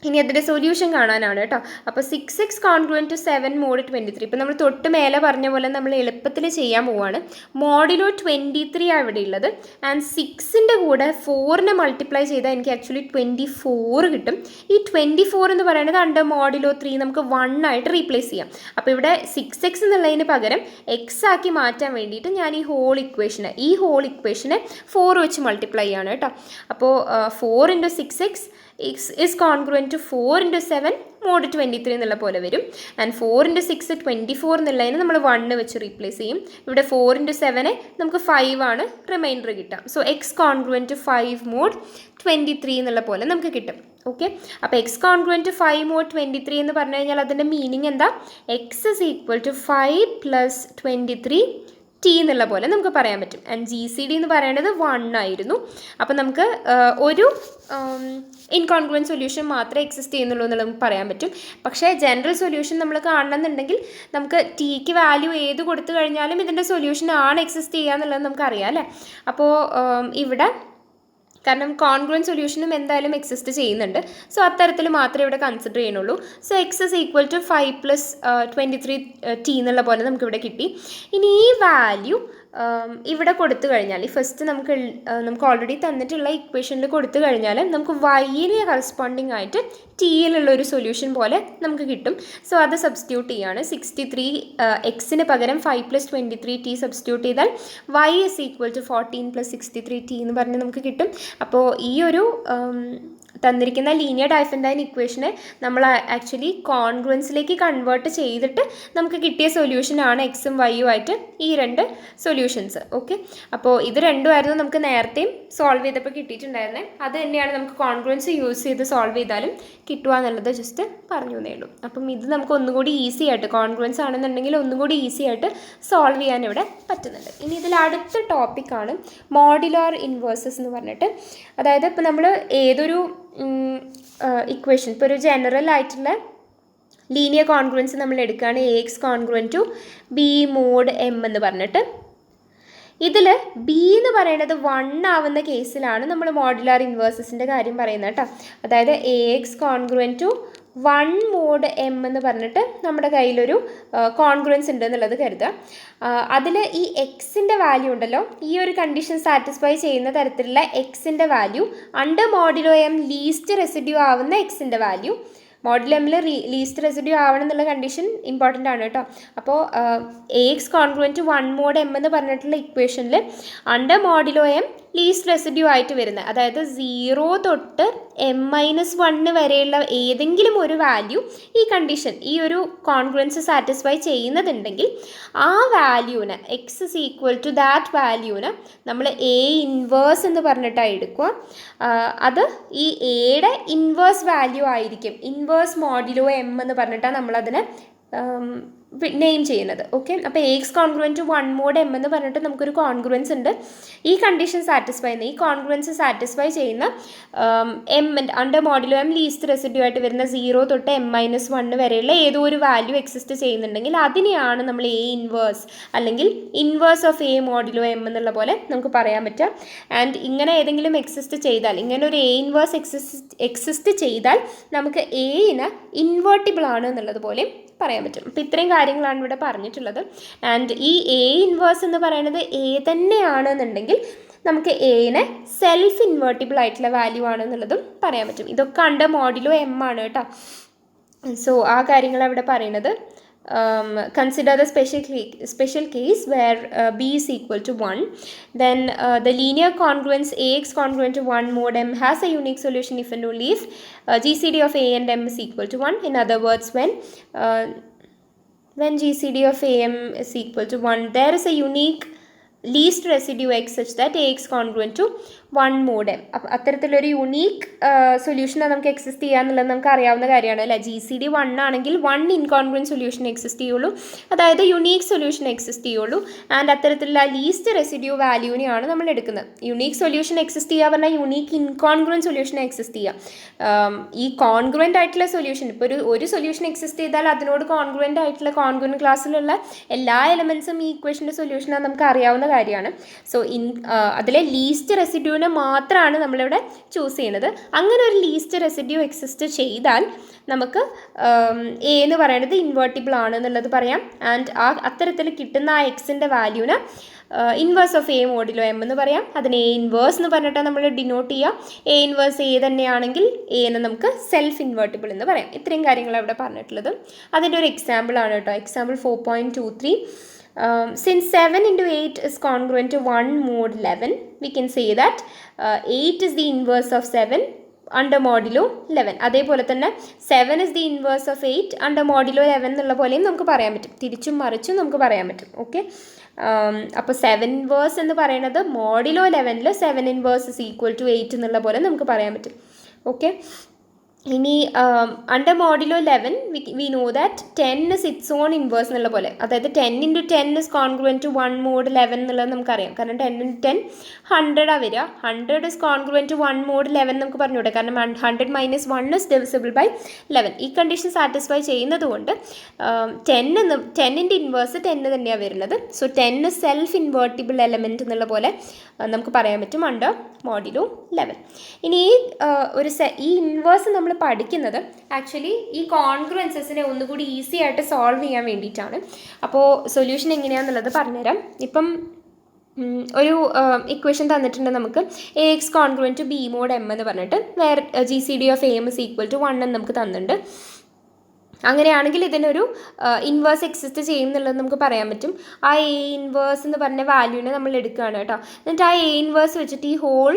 S1: ഇനി അതിൻ്റെ സൊല്യൂഷൻ കാണാനാണ് കേട്ടോ. അപ്പോൾ 6x കോൺഗ്രുവൻറ്റ് ടു 7 mod 23. ഇപ്പോൾ നമ്മൾ തൊട്ട് മേലെ പറഞ്ഞ പോലെ നമ്മൾ എളുപ്പത്തിൽ ചെയ്യാൻ പോവുകയാണ്. മോഡിലോ 23 ആണ് ഇവിടെ ഉള്ളത്. ആൻഡ് 6ൻ്റെ കൂടെ 4നെ മൾട്ടിപ്ലൈ ചെയ്താൽ എനിക്ക് ആക്ച്വലി 24 കിട്ടും. ഈ 24 എന്ന് പറയുന്നത് അണ്ടർ മോഡിലോ 3 നമുക്ക് 1 ആയിട്ട് റീപ്ലേസ് ചെയ്യാം. അപ്പോൾ ഇവിടെ 6x എന്നുള്ളതിന് പകരം x ആക്കി മാറ്റാൻ വേണ്ടിയിട്ട് ഞാൻ ഈ ഹോൾ ഇക്വേഷനെ 4 വെച്ച് മൾട്ടിപ്ലൈ ചെയ്യാണ് കേട്ടോ. അപ്പോൾ 4 × 6x is congruent to 4 × 7 mod 23 എന്നുള്ള പോലെ വരും. ആൻഡ് 4 × 6 24 എന്നുള്ളതിന് നമ്മൾ 1 വെച്ച് റീപ്ലേസ് ചെയ്യും. ഇവിടെ 4 × 7 നമുക്ക് 5 ആണ് റിമൈൻഡർ കിട്ടുക. So x congruent to 5 mod 23 എന്നുള്ള പോലെ നമുക്ക് കിട്ടും. ഓക്കെ, അപ്പോൾ എക്സ് കോൺഗ്രുവൻറ്റ് ടു 5 mod 23 എന്ന് പറഞ്ഞു കഴിഞ്ഞാൽ അതിൻ്റെ മീനിങ് എന്താ? X is equal to 5 + 23 T എന്നുള്ള പോലെ നമുക്ക് പറയാൻ പറ്റും. ആൻഡ് GCD എന്ന് പറയുന്നത് 1 ആയിരുന്നു. അപ്പോൾ നമുക്ക് ഒരു ഇൻകോൺഗ്രുവൻറ്റ് സൊല്യൂഷൻ മാത്രമേ എക്സിസ്റ്റ് ചെയ്യുന്നുള്ളൂ എന്നുള്ളത് നമുക്ക് പറയാൻ പറ്റും. പക്ഷേ ജനറൽ സൊല്യൂഷൻ നമ്മൾ കാണണമെന്നുണ്ടെങ്കിൽ നമുക്ക് Tക്ക് വാല്യൂ ഏത് കൊടുത്തു കഴിഞ്ഞാലും ഇതിൻ്റെ സൊല്യൂഷൻ ആണ് എക്സിസ്റ്റ് ചെയ്യുക എന്നുള്ളത് നമുക്കറിയാം അല്ലേ. അപ്പോൾ ഇവിടെ കാരണം കോൺഗ്രുവൻറ്റ് സൊല്യൂഷനും എന്തായാലും എക്സിസ്റ്റ് ചെയ്യുന്നുണ്ട്. സോ അത്തരത്തിൽ മാത്രമേ ഇവിടെ കൺസിഡർ ചെയ്യുന്നുള്ളൂ. So x is equal to 5 + 23 T എന്നുള്ള പോലെ നമുക്കിവിടെ കിട്ടി. ഇനി ഈ വാല്യൂ ഇവിടെ കൊടുത്തു കഴിഞ്ഞാൽ ഫസ്റ്റ് നമുക്ക് ഓൾറെഡി തന്നിട്ടുള്ള ഇക്വേഷനിൽ കൊടുത്തു കഴിഞ്ഞാൽ നമുക്ക് വൈന് കറസ്പോണ്ടിങ് ആയിട്ട് Tയിലുള്ള ഒരു സൊല്യൂഷൻ പോലെ നമുക്ക് കിട്ടും. സോ അത് സബ്സ്റ്റിറ്റ്യൂട്ട് ചെയ്യാണ്. 63 എക്സിന് പകരം 5 + 23 T സബ്സ്റ്റിറ്റ്യൂട്ട് ചെയ്താൽ y is equal to 14 + 63 T എന്ന് പറഞ്ഞ് നമുക്ക് കിട്ടും. അപ്പോൾ ഈ ഒരു തന്നിരിക്കുന്ന ലീനിയർ ഡൈഫൻഡൈൻ ഇക്വേഷനെ നമ്മൾ ആക്ച്വലി കോൺഗ്രുവൻസിലേക്ക് കൺവേർട്ട് ചെയ്തിട്ട് നമുക്ക് കിട്ടിയ സൊല്യൂഷനാണ് എക്സും വൈയും ആയിട്ട് ഈ രണ്ട് സൊല്യൂഷൻസ്. ഓക്കെ, അപ്പോൾ ഇത് രണ്ടുമായിരുന്നു നമുക്ക് നേരത്തെയും സോൾവ് ചെയ്തപ്പോൾ കിട്ടിയിട്ടുണ്ടായിരുന്നത്. അത് തന്നെയാണ് നമുക്ക് കോൺഗ്രുവൻസ് യൂസ് ചെയ്ത് സോൾവ് ചെയ്താലും കിട്ടുക എന്നുള്ളത് ജസ്റ്റ് പറഞ്ഞു എന്നേ ഉള്ളൂ. അപ്പം ഇത് നമുക്ക് ഒന്നുകൂടി ഈസി ആയിട്ട് കോൺഗ്രുവൻസ് ആണെന്നുണ്ടെങ്കിൽ ഒന്നുകൂടി ഈസി ആയിട്ട് സോൾവ് ചെയ്യാൻ ഇവിടെ പറ്റുന്നുണ്ട്. ഇനി ഇതിൽ അടുത്ത ടോപ്പിക്കാണ് മോഡുലാർ ഇൻവേഴ്സസ് എന്ന് പറഞ്ഞിട്ട്. അതായത് ഇപ്പോൾ നമ്മൾ ഏതൊരു ഇക്വേഷൻ ഇപ്പോൾ ഒരു ജനറൽ ആയിട്ടുള്ള ലീനിയർ കോൺഗ്രുവൻസ് നമ്മൾ എടുക്കുകയാണ് AX congruent to B mod M എന്ന് പറഞ്ഞിട്ട്. ഇതിൽ B എന്ന് പറയുന്നത് 1 ആവുന്ന കേസിലാണ് നമ്മൾ മോഡുലാർ ഇൻവേഴ്സസിൻ്റെ കാര്യം പറയുന്നത് കേട്ടോ. അതായത് AX congruent to 1 mod M എന്ന് പറഞ്ഞിട്ട് നമ്മുടെ കയ്യിലൊരു കോൺഗ്രുവൻസ് ഉണ്ട് എന്നുള്ളത് കരുതുക. അതിൽ ഈ എക്സിൻ്റെ വാല്യൂ ഉണ്ടല്ലോ, ഈ ഒരു കണ്ടീഷൻ സാറ്റിസ്ഫൈ ചെയ്യുന്ന തരത്തിലുള്ള എക്സിൻ്റെ value under modulo M least residue ആവുന്ന എക്സിൻ്റെ വാല്യൂ മോഡുലോ എമ്മിൽ ലീസ്റ്റ് റെസിഡ്യൂ ആവണം എന്നുള്ള കണ്ടീഷൻ ഇമ്പോർട്ടൻ്റ് ആണ് കേട്ടോ. അപ്പോൾ AX കോൺഗ്രുവൻറ്റ് 1 mod M എന്ന് പറഞ്ഞിട്ടുള്ള ഇക്വേഷനിൽ under modulo M least residue ആയിട്ട് വരുന്നത്, അതായത് 0 തൊട്ട് M-1 വരെയുള്ള ഏതെങ്കിലും ഒരു വാല്യൂ ഈ കണ്ടീഷൻ ഈ ഒരു കോൺഗ്രുവൻസ് സാറ്റിസ്ഫൈ ചെയ്യുന്നതുണ്ടെങ്കിൽ ആ വാല്യൂവിന് x is equal to that വാല്യൂവിന് നമ്മൾ A ഇൻവേഴ്സ് എന്ന് പറഞ്ഞിട്ടാണ് എടുക്കുക. അത് ഈ എയുടെ ഇൻവേഴ്സ് വാല്യൂ ആയിരിക്കും. ഇൻവേഴ്സ് മോഡുലോ M എന്ന് പറഞ്ഞിട്ടാണ് നമ്മളതിനെ നെയിം ചെയ്യുന്നത്. ഓക്കെ, അപ്പോൾ AX കോൺഗ്രുവൻറ്റ് 1 mod M എന്ന് പറഞ്ഞിട്ട് നമുക്കൊരു കോൺഗ്രുവൻസ് ഉണ്ട്. ഈ കണ്ടീഷൻ സാറ്റിസ്ഫൈ ചെയ്യുന്ന ഈ കോൺഗ്രുവൻസ് സാറ്റിസ്ഫൈ ചെയ്യുന്ന M under modulo M least residue ആയിട്ട് വരുന്ന 0 തൊട്ട് M-1 വരെയുള്ള ഏതോ ഒരു വാല്യൂ എക്സിസ്റ്റ് ചെയ്യുന്നുണ്ടെങ്കിൽ അതിനെയാണ് നമ്മൾ A ഇൻവേഴ്സ് അല്ലെങ്കിൽ inverse of A modulo M എന്നുള്ള പോലെ നമുക്ക് പറയാൻ പറ്റുക. ആൻഡ് ഇങ്ങനെ ഏതെങ്കിലും എക്സിസ്റ്റ് ചെയ്താൽ, ഇങ്ങനെ ഒരു A ഇൻവേഴ്സ് എക്സിസ്റ്റ് ചെയ്താൽ നമുക്ക് Aന് ഇൻവേർട്ടിബിൾ ആണ് എന്നുള്ളത് പോലെ പറയാൻ പറ്റും. അപ്പോൾ ഇത്രയും കാര്യങ്ങളാണ് ഇവിടെ പറഞ്ഞിട്ടുള്ളത്. ആൻഡ് ഈ A ഇൻവേഴ്സ് എന്ന് പറയുന്നത് A തന്നെയാണെന്നുണ്ടെങ്കിൽ നമുക്ക് Aനെ സെൽഫ് ഇൻവേർട്ടിബിൾ ആയിട്ടുള്ള വാല്യൂ ആണെന്നുള്ളതും പറയാൻ പറ്റും. ഇതൊക്കെ അണ്ടർ മോഡുലോ M ആണ് കേട്ടോ. സോ ആ കാര്യങ്ങൾ അവിടെ പറയുന്നത്. Consider the special case where B is equal to 1. Then the linear congruence AX congruent to 1 mod M has a unique solution if and only if GCD of A and M is equal to 1. In other words, when when GCD of AM is equal to 1, there is a unique least residue x such that AX congruent to 1 mod m. അപ്പം അത്തരത്തിലൊരു unique solution നമുക്ക് exist ചെയ്യാന്നുള്ളത് നമുക്ക് അറിയാവുന്ന കാര്യമാണ് അല്ലേ. GCD 1 ആണെങ്കിൽ 1 ഇൻകോൺഗ്രുവൻറ്റ് solution exist ചെയ്യുള്ളൂ, അതായത് യുണീക്ക് സൊല്യൂഷൻ എക്സിസ്റ്റ് ചെയ്യുള്ളൂ. ആൻഡ് അത്തരത്തിലുള്ള ലീസ്റ്റ് റെസിഡ്യൂ വാല്യൂവിനെയാണ് നമ്മൾ എടുക്കുന്നത്. യുണീക്ക് സൊല്യൂഷൻ എക്സിസ്റ്റ് ചെയ്യുക പറഞ്ഞാൽ യുണീക്ക് ഇൻകോൺഗ്രുവൻറ്റ് സൊല്യൂഷൻ എക്സിസ്റ്റ് ചെയ്യുക. ഈ കോൺഗ്രുവൻ്റ് ആയിട്ടുള്ള സൊല്യൂഷൻ, ഇപ്പോൾ ഒരു സൊല്യൂഷൻ എക്സിസ്റ്റ് ചെയ്താൽ അതിനോട് കോൺഗ്രുവൻ്റ് ആയിട്ടുള്ള കോൺഗ്രുവൻ്റ് ക്ലാസ്സിലുള്ള എല്ലാ എലമെൻസും ഈ ഇക്വേഷൻ്റെ സൊല്യൂഷനാണ് നമുക്ക് അറിയാവുന്ന കാര്യമാണ്. സോ അതിലെ ലീസ്റ്റ് റെസിഡ്യൂവിനെ മാത്രമാണ് നമ്മളിവിടെ ചൂസ് ചെയ്യുന്നത്. അങ്ങനെ ഒരു ലീസ്റ്റ് റെസിഡ്യൂ എക്സിസ്റ്റ് ചെയ്താൽ നമുക്ക് എ എന്ന് പറയുന്നത് ഇൻവേർട്ടിബിൾ ആണ് എന്നുള്ളത് പറയാം. ആൻഡ് അത്തരത്തിൽ കിട്ടുന്ന ആ എക്സിൻ്റെ വാല്യൂവിന് ഇൻവേഴ്സ് ഓഫ് എ മോഡിലോ എം എന്ന് പറയാം. അതിന് എ ഇൻവേഴ്സ് എന്ന് പറഞ്ഞിട്ടാണ് നമ്മൾ ഡിനോട്ട് ചെയ്യുക. എ ഇൻവേഴ്സ് എ തന്നെയാണെങ്കിൽ എ എന്ന് നമുക്ക് സെൽഫ് ഇൻവേർട്ടിബിൾ എന്ന് പറയാം. ഇത്രയും കാര്യങ്ങളാണ് ഇവിടെ പറഞ്ഞിട്ടുള്ളത്. അതിൻ്റെ ഒരു എക്സാമ്പിൾ ആണ് കേട്ടോ. Example 4.23. Since 7 into 8 is congruent to 1 mod 11, we can say that 8 is the inverse of 7 under modulo 11. അതേപോലെ തന്നെ 7 is the inverse of 8 under modulo 11 എന്നുള്ള പോലെയും നമുക്ക് പറയാൻ പറ്റും. തിരിച്ചും മറിച്ചും നമുക്ക് പറയാൻ പറ്റും. ഓക്കെ, അപ്പോൾ 7 ഇൻവേഴ്സ് എന്ന് പറയുന്നത് മോഡുലോ 11ൽ 7 ഇൻവേഴ്സ് ഇസ് ഈക്വൽ ടു 8 എന്നുള്ള പോലെ നമുക്ക് പറയാൻ പറ്റും. ഓക്കെ, ഇനി under modulo 11 we know that 10 is it's own inverse എന്നുള്ള പോലെ, അതായത് 10 into 10 is congruent to 1 mod 11 എന്നുള്ളത് നമുക്കറിയാം. കാരണം 10 into 10 100 വരിക. 100 ഇസ് കോൺഗ്രുവൻറ്റ് ടു 1 mod 11 നമുക്ക് പറഞ്ഞുകൂടെ, കാരണം 100 minus 1 ഇസ് ഡിവിസിബിൾ ബൈ 11. ഈ കണ്ടീഷൻ സാറ്റിസ്ഫൈ ചെയ്യുന്നത് കൊണ്ട് 10ൻ്റെ ഇൻവേഴ്സ് 10 തന്നെയാണ് വരുന്നത്. സോ 10 സെൽഫ് ഇൻവേർട്ടിബിൾ എലമെൻറ്റ് എന്നുള്ള പോലെ നമുക്ക് പറയാൻ പറ്റും അണ്ടർ മോഡുലോ 11. ഇനി ഈ ഇൻവേഴ്സ് നമ്മൾ പഠിക്കുന്നത് ആക്ച്വലി ഈ കോൺഗ്രുവൻസസിനെ ഒന്നുകൂടി ഈസി ആയിട്ട് സോൾവ് ചെയ്യാൻ വേണ്ടിയിട്ടാണ്. അപ്പോൾ സൊല്യൂഷൻ എങ്ങനെയാണെന്നുള്ളത് പറഞ്ഞുതരാം. ഇപ്പം ഒരു ഇക്വേഷൻ തന്നിട്ടുണ്ട് നമുക്ക്, A x congruent to B mod M എന്ന് പറഞ്ഞിട്ട്, വേറെ GCD of M is equal to 1 എന്ന് നമുക്ക് തന്നിട്ടുണ്ട്. അങ്ങനെയാണെങ്കിൽ ഇതിനൊരു ഇൻവേഴ്സ് എക്സിസ്റ്റ് ചെയ്യും എന്നുള്ളത് നമുക്ക് പറയാൻ പറ്റും. ആ എ ഇൻവേഴ്സ് എന്ന് പറഞ്ഞ വാല്യൂവിനെ നമ്മൾ എടുക്കുകയാണ് കേട്ടോ. എന്നിട്ട് ആ എ ഇൻവേഴ്സ് വെച്ചിട്ട് ഈ ഹോൾ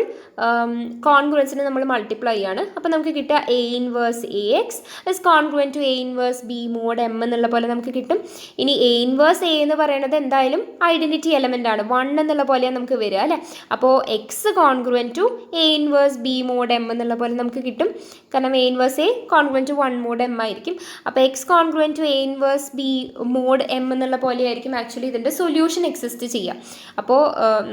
S1: കോൺഗ്രുവൻസിനെ നമ്മൾ മൾട്ടിപ്ലൈ ചെയ്യാണ്. അപ്പോൾ നമുക്ക് കിട്ടുക A inverse A x is congruent to A inverse B mod M എന്നുള്ള പോലെ നമുക്ക് കിട്ടും. ഇനി എ ഇൻവേഴ്സ് എ എന്ന് പറയുന്നത് എന്തായാലും ഐഡൻറ്റിറ്റി എലമെൻ്റ് ആണ്, 1 എന്നുള്ള പോലെയാണ് നമുക്ക് വരിക അല്ലേ. അപ്പോൾ x congruent to A inverse B mod M എന്നുള്ള പോലെ നമുക്ക് കിട്ടും. കാരണം A inverse A congruent to 1 mod M ആയിരിക്കും. അപ്പോൾ x congruent to A inverse B mod M എന്നുള്ള പോലെയായിരിക്കും ആക്ച്വലി ഇതിൻ്റെ സൊല്യൂഷൻ എക്സിസ്റ്റ് ചെയ്യുക. അപ്പോൾ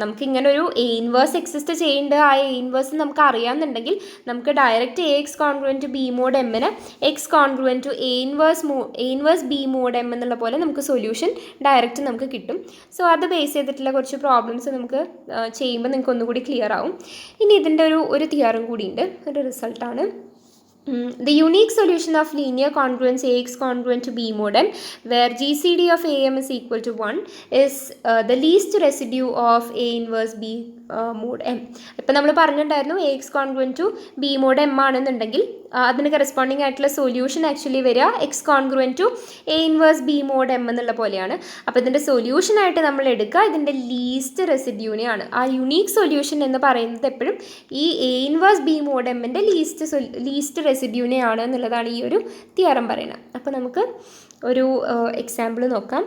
S1: നമുക്ക് ഇങ്ങനെ ഒരു എ ഇൻവേഴ്സ് എക്സിസ്റ്റ് ചെയ്യേണ്ട ആ എ ഇൻവേഴ്സ് നമുക്ക് അറിയാമെന്നുണ്ടെങ്കിൽ നമുക്ക് direct a x congruent to B mod എമ്മിന് x congruent to A inverse B mod M എന്നുള്ള പോലെ നമുക്ക് സൊല്യൂഷൻ ഡയറക്റ്റ് നമുക്ക് കിട്ടും. സോ അത് ബേസ് ചെയ്തിട്ടുള്ള കുറച്ച് പ്രോബ്ലംസ് നമുക്ക് ചെയ്യുമ്പോൾ നിങ്ങൾക്ക് ഒന്നുകൂടി ക്ലിയർ ആവും. ഇനി ഇതിൻ്റെ ഒരു തിയറും കൂടിയുണ്ട്, ഒരു റിസൾട്ടാണ്. The unique solution of linear congruence AX congruent to B mod M, where GCD of AM is equal to 1, is the least residue of A inverse B mod M. ഇപ്പോൾ നമ്മൾ പറഞ്ഞിട്ടുണ്ടായിരുന്നു AX congruent to B mod M ആണെന്നുണ്ടെങ്കിൽ അതിന് corresponding ആയിട്ടുള്ള solution actually വരിക x congruent to A inverse B mod M എന്നുള്ള പോലെയാണ്. അപ്പോൾ ഇതിൻ്റെ സൊല്യൂഷനായിട്ട് നമ്മൾ എടുക്കുക ഇതിൻ്റെ ലീസ്റ്റ് റെസിഡ്യൂനെയാണ്. ആ യുണീക്ക് സൊല്യൂഷൻ എന്ന് പറയുന്നത് എപ്പോഴും ഈ എ ഇൻവേഴ്സ് ബി മോഡ് എമ്മിൻ്റെ ലീസ്റ്റ് റെസിഡ്യൂനെയാണ് എന്നുള്ളതാണ് ഈ ഒരു തിയറം പറയുന്നത്. അപ്പോൾ നമുക്ക് ഒരു എക്സാമ്പിൾ നോക്കാം.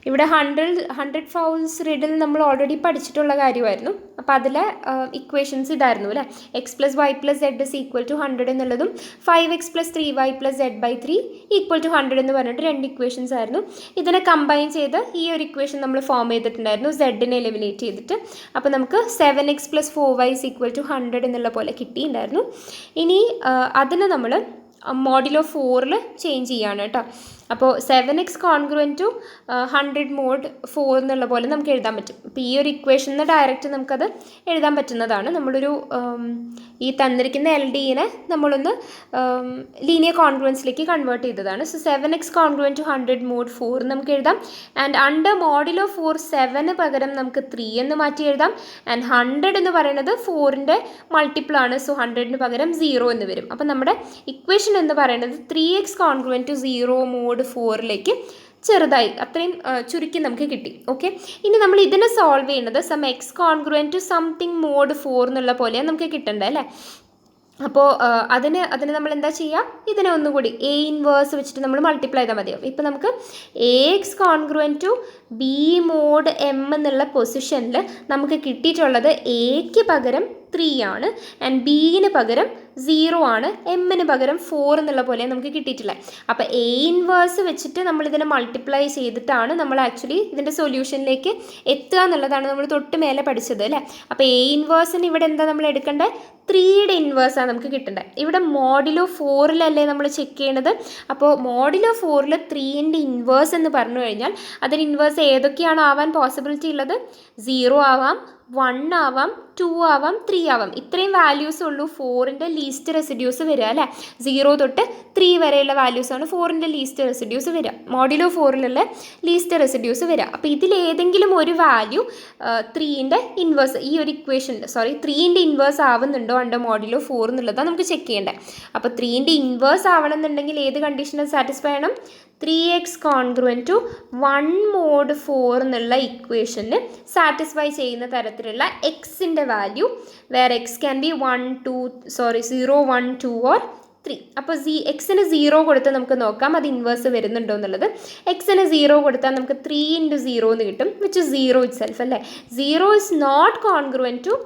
S1: ഇവിടെ 100 ഫൗൾസ് റിഡിൽ നമ്മൾ ഓൾറെഡി പഠിച്ചിട്ടുള്ള കാര്യമായിരുന്നു. അപ്പോൾ അതിലെ ഇക്വേഷൻസ് ഇതായിരുന്നു അല്ലേ. X plus y plus z is equal to 100 എന്നുള്ളതും 5x plus 3y plus z by 3 equal to 100 എന്ന് പറഞ്ഞിട്ട് 2 ഇക്വേഷൻസ് ആയിരുന്നു. ഇതിനെ കമ്പൈൻ ചെയ്ത് ഈ ഒരു ഇക്വേഷൻ നമ്മൾ ഫോം ചെയ്തിട്ടുണ്ടായിരുന്നു സെഡിനെ എലിമിനേറ്റ് ചെയ്തിട്ട്. അപ്പോൾ നമുക്ക് 7x plus 4y is equal to 100 എന്നുള്ള പോലെ കിട്ടിയിട്ടുണ്ടായിരുന്നു. ഇനി അതിനെ നമ്മൾ മോഡുലോ 4ൽ ചേഞ്ച് ചെയ്യാണ് കേട്ടോ. അപ്പോൾ 7x കോൺഗ്രുവൻറ്റ് ടു 100 mod 4 എന്നുള്ള പോലെ നമുക്ക് എഴുതാൻ പറ്റും. അപ്പോൾ ഈ ഒരു ഇക്വേഷനിൽ ഡയറക്റ്റ് നമുക്കത് എഴുതാൻ പറ്റുന്നതാണ്. നമ്മളൊരു ഈ തന്നിരിക്കുന്ന LDനെ നമ്മളൊന്ന് ലീനിയർ കോൺഗ്രുവൻസിലേക്ക് കൺവേർട്ട് ചെയ്തതാണ്. So 7x congruent to 100 mod 4 നമുക്ക് എഴുതാം. ആൻഡ് അണ്ടർ മോഡുലോ 4 7 പകരം നമുക്ക് 3 എന്ന് മാറ്റി എഴുതാം. ആൻഡ് 100 എന്ന് പറയുന്നത് 4ൻ്റെ മൾട്ടിപ്പിളാണ്. സോ 100ന് പകരം 0 എന്ന് വരും. അപ്പോൾ നമ്മുടെ ഇക്വേഷൻ എന്ന് പറയുന്നത് 3x കോൺഗ്രുവൻറ്റ് ടു 0 mod 4ലേക്ക് ചെറുതായി അത്രയും ചുരുക്കി നമുക്ക് കിട്ടി. ഓക്കെ, ഇനി നമ്മൾ ഇതിനെ സോൾവ് ചെയ്യുന്നത് some x congruent to something mod 4 എന്നുള്ള പോലെയാണ് നമുക്ക് കിട്ടേണ്ടത് അല്ലേ. അപ്പോൾ അതിന് നമ്മൾ എന്താ ചെയ്യുക, ഇതിനെ ഒന്നുകൂടി എ ഇൻവേഴ്സ് വെച്ചിട്ട് നമ്മൾ മൾട്ടിപ്ലൈ ചെയ്താൽ മതിയാവും. ഇപ്പോൾ നമുക്ക് A x congruent to B mod M എന്നുള്ള പൊസിഷനിൽ നമുക്ക് കിട്ടിയിട്ടുള്ളത് എക്ക് പകരം 3 ആണ് ആൻഡ് ബിന് പകരം 0 ആണ്, എമ്മിന് പകരം 4 എന്നുള്ള പോലെ നമുക്ക് കിട്ടിയിട്ടില്ല. അപ്പോൾ എ ഇൻവേഴ്സ് വെച്ചിട്ട് നമ്മൾ ഇതിനെ മൾട്ടിപ്ലൈ ചെയ്തിട്ടാണ് നമ്മൾ ആക്ച്വലി ഇതിൻ്റെ സൊല്യൂഷനിലേക്ക് എത്തുക എന്നുള്ളതാണ് നമ്മൾ തൊട്ട് മേലെ പഠിച്ചത് അല്ലേ. അപ്പോൾ എ ഇൻവേഴ്സിന് ഇവിടെ എന്താ നമ്മൾ എടുക്കേണ്ടത്, 3യുടെ ഇൻവേഴ്സാണ് നമുക്ക് കിട്ടേണ്ടത്. ഇവിടെ മോഡിലോ 4-ലല്ലേ നമ്മൾ ചെക്ക് ചെയ്യണത്. അപ്പോൾ മോഡിലോ 4-ൽ 3ൻ്റെ ഇൻവേഴ്സ് എന്ന് പറഞ്ഞു കഴിഞ്ഞാൽ അതിന് ഇൻവേഴ്സ് ഏതൊക്കെയാണ് ആവാൻ പോസിബിലിറ്റി ഉള്ളത്, 0 ആവാം, 1 ആവാം, 2 ആവാം, 3 ആവാം. ഇത്രയും വാല്യൂസ് ഉള്ളൂ 4ൻ്റെ ലീസ്റ്റ് റെസിഡ്യൂസ് വരിക അല്ലേ. 0 തൊട്ട് 3 വരെയുള്ള വാല്യൂസാണ് 4ൻ്റെ ലീസ്റ്റ് റെസിഡ്യൂസ് വരിക, മോഡിലോ 4-ലുള്ള ലീസ്റ്റ് റെസിഡ്യൂസ് വരിക. അപ്പോൾ ഇതിലേതെങ്കിലും ഒരു വാല്യൂ 3ൻ്റെ ഇൻവേഴ്സ് ഈ ഒരു ഇക്വേഷനിൽ 3ൻ്റെ ഇൻവേഴ്സ് ആവുന്നുണ്ടോ അണ്ടർ മോഡിലോ 4 എന്നുള്ളതാണ് നമുക്ക് ചെക്ക് ചെയ്യേണ്ടത്. അപ്പോൾ 3ൻ്റെ ഇൻവേഴ്സ് ആവണമെന്നുണ്ടെങ്കിൽ ഏത് കണ്ടീഷനിൽ സാറ്റിസ്ഫൈ ചെയ്യണം, 3x കോൺഗ്രുവൻറ്റ് ടു 1 mod 4 എന്നുള്ള ഇക്വേഷനിൽ സാറ്റിസ്ഫൈ ചെയ്യുന്ന തരത്തിലുള്ള എക്സിൻ്റെ value where x can be 0, 1, 2 or 3. അപ്പോൾ എക്സിന് 0 കൊടുത്ത് നമുക്ക് നോക്കാം അത് ഇൻവേഴ്സ് വരുന്നുണ്ടോ എന്നുള്ളത്. എക്സിന് 0 കൊടുത്താൽ നമുക്ക് 3 × 0 എന്ന് കിട്ടും, വിച്ച് ഇസ് 0 ഇറ്റ്സെൽഫ് അല്ലേ. 0 is not congruent to